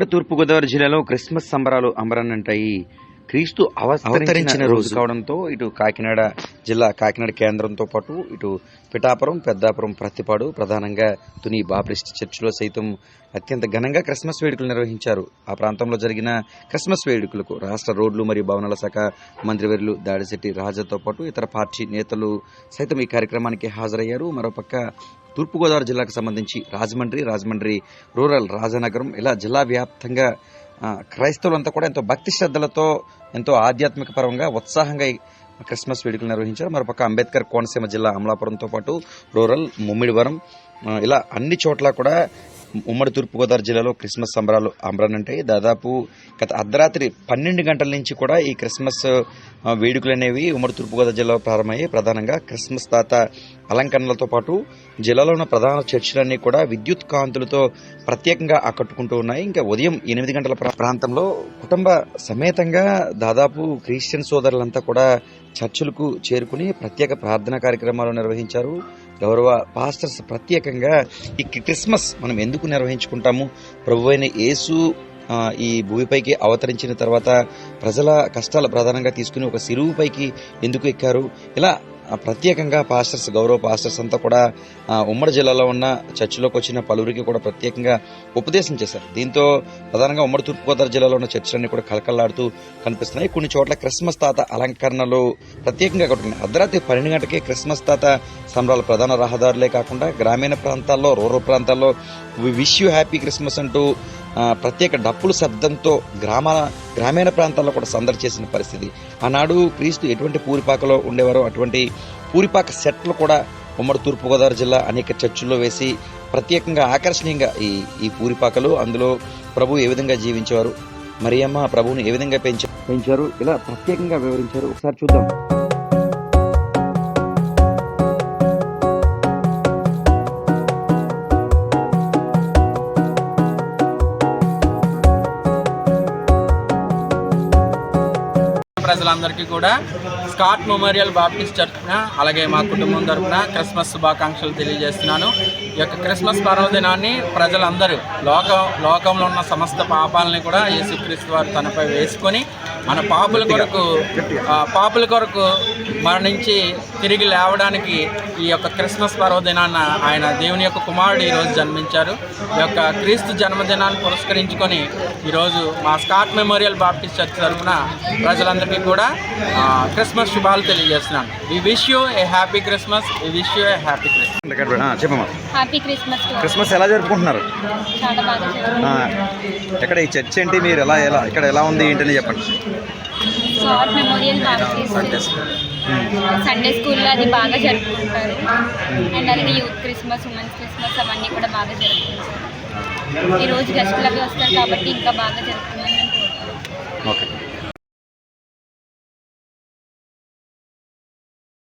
ఉమ్మడి తూర్పుగోదావరి జిల్లాలో క్రిస్మస్ సంబరాలు అంబరాన్నంటాయి. క్రీస్తు అవతరించిన రోజు కావడంతో ఇటు కాకినాడ జిల్లా కాకినాడ కేంద్రంతో పాటు ఇటు పిఠాపురం, పెద్దాపురం, ప్రత్తిపాడు, ప్రధానంగా తుని బాప్టిస్ట్ చర్చిలో సైతం అత్యంత ఘనంగా క్రిస్మస్ వేడుకలు నిర్వహించారు. ఆ ప్రాంతంలో జరిగిన క్రిస్మస్ వేడుకలకు రాష్ట్ర రోడ్లు మరియు భవనాల శాఖ మంత్రివర్యులు దాడిశెట్టి రాజాతో పాటు ఇతర పార్టీ నేతలు సైతం ఈ కార్యక్రమానికి హాజరయ్యారు. మరోపక్క తూర్పుగోదావరి జిల్లాకు సంబంధించి రాజమండ్రి రూరల్, రాజనగరం ఇలా జిల్లా వ్యాప్తంగా క్రైస్తవులంతా కూడా ఎంతో భక్తి శ్రద్ధలతో ఎంతో ఆధ్యాత్మిక పరంగా ఉత్సాహంగా క్రిస్మస్ వేడుకలు నిర్వహించారు. మరోపక్క అంబేద్కర్ కోనసీమ జిల్లా అమలాపురంతో పాటు రూరల్, ముమ్మిడివరం ఇలా అన్ని చోట్ల కూడా ఉమ్మడి తూర్పుగోదావరి జిల్లాలో క్రిస్మస్ సంబరాలు అంబరాన్నంటాయి. దాదాపు గత అర్ధరాత్రి 12 గంటల నుంచి కూడా ఈ క్రిస్మస్ వేడుకలు అనేవి ఉమ్మడి తూర్పుగోదావరి జిల్లాలో ప్రారంభమయ్యాయి. ప్రధానంగా క్రిస్మస్ తాత అలంకరణలతో పాటు జిల్లాలో ఉన్న ప్రధాన చర్చిలన్నీ కూడా విద్యుత్ కాంతులతో ప్రత్యేకంగా ఆకట్టుకుంటూ ఉన్నాయి. ఇంకా ఉదయం 8 గంటల ప్రాంతంలో కుటుంబ సమేతంగా దాదాపు క్రిస్టియన్ సోదరులంతా కూడా చర్చిలకు చేరుకుని ప్రత్యేక ప్రార్థనా కార్యక్రమాలు నిర్వహించారు. గౌరవ పాస్టర్స్ ప్రత్యేకంగా ఈ క్రిస్మస్ మనం ఎందుకు నిర్వహించుకుంటాము, ప్రభువైన యేసు ఈ భూమిపైకి అవతరించిన తర్వాత ప్రజల కష్టాలు ప్రధానంగా తీసుకుని ఒక సిరువుపైకి ఎందుకు ఎక్కారు, ఇలా ప్రత్యేకంగా పాస్టర్స్, గౌరవ పాస్టర్స్ అంతా కూడా ఉమ్మడి జిల్లాలో ఉన్న చర్చిలోకి వచ్చిన పలువురికి కూడా ప్రత్యేకంగా ఉపదేశం చేశారు. దీంతో ప్రధానంగా ఉమ్మడి తూర్పుగోదావరి జిల్లాలో ఉన్న చర్చిలన్నీ కూడా కలకల్లాడుతూ కనిపిస్తున్నాయి. కొన్ని చోట్ల క్రిస్మస్ తాత అలంకరణలు ప్రత్యేకంగా కట్టుకున్నాయి. అర్ధరాత్రి 12 గంటకే క్రిస్మస్ తాత సంబరాలు ప్రధాన రహదారులే కాకుండా గ్రామీణ ప్రాంతాల్లో, రూరల్ ప్రాంతాల్లో విష్ యూ హ్యాపీ క్రిస్మస్ అంటూ ప్రత్యేక డప్పుల శబ్దంతో గ్రామీణ ప్రాంతాల్లో కూడా సందడి చేసిన పరిస్థితి. ఆనాడు క్రీస్తు ఎటువంటి పూరిపాకలో ఉండేవారో అటువంటి పూరిపాక సెట్లు కూడా ఉమ్మడి తూర్పుగోదావరి జిల్లా అనేక చర్చిల్లో వేసి ప్రత్యేకంగా ఆకర్షణీయంగా ఈ పూరిపాకలు, అందులో ప్రభు ఏ విధంగా జీవించేవారు, మరియమ్మ ప్రభువుని ఏ విధంగా పెంచారు ఇలా ప్రత్యేకంగా వివరించారు. ఒకసారి చూద్దాం. ప్రజలందరికీ కూడా స్కాట్ మెమోరియల్ బాప్టిస్ట్ తరఫున అలాగే మా కుటుంబం తరఫున క్రిస్మస్ శుభాకాంక్షలు తెలియజేస్తున్నాను. ఈ యొక్క క్రిస్మస్ పర్వదినాన్ని ప్రజలందరూ లోకంలో ఉన్న సమస్త పాపాలని కూడా యేసుక్రీస్తు వారు తనపై వేసుకొని మన పాపుల కొరకు మరణించి తిరిగి లేవడానికి ఈ యొక్క క్రిస్మస్ పర్వదినాన్న ఆయన దేవుని యొక్క కుమారుడు ఈరోజు జన్మించారు. ఈ యొక్క క్రీస్తు జన్మదినాన్ని పురస్కరించుకొని ఈరోజు మా స్కాట్ మెమోరియల్ బాప్టిస్ట్ చర్చ్ తరఫున ప్రజలందరికీ కూడా క్రిస్మస్ శుభాలు తెలియజేస్తున్నాను. We wish you a happy Christmas. We wish you a happy Christmas. Christmas ఎలా జరుపుకుంటున్నారు? ఎక్కడ ఈ చర్చ్ ఏంటి, మీరు ఇక్కడ ఎలా ఉంది ఏంటని చెప్పండి. స్కాట్ మెమోరియల్ బాప్టిస్ట్ సండే స్కూల్లో అది బాగా జరుపుకుంటారు. అండ్ అలాగే యూత్ క్రిస్మస్, ఉమెన్స్ క్రిస్మస్ అవన్నీ కూడా బాగా జరుపుకుంటారు. ఈరోజు గెస్టులు అవి వస్తారు కాబట్టి ఇంకా బాగా జరుపుకుంటారు. ఓకే.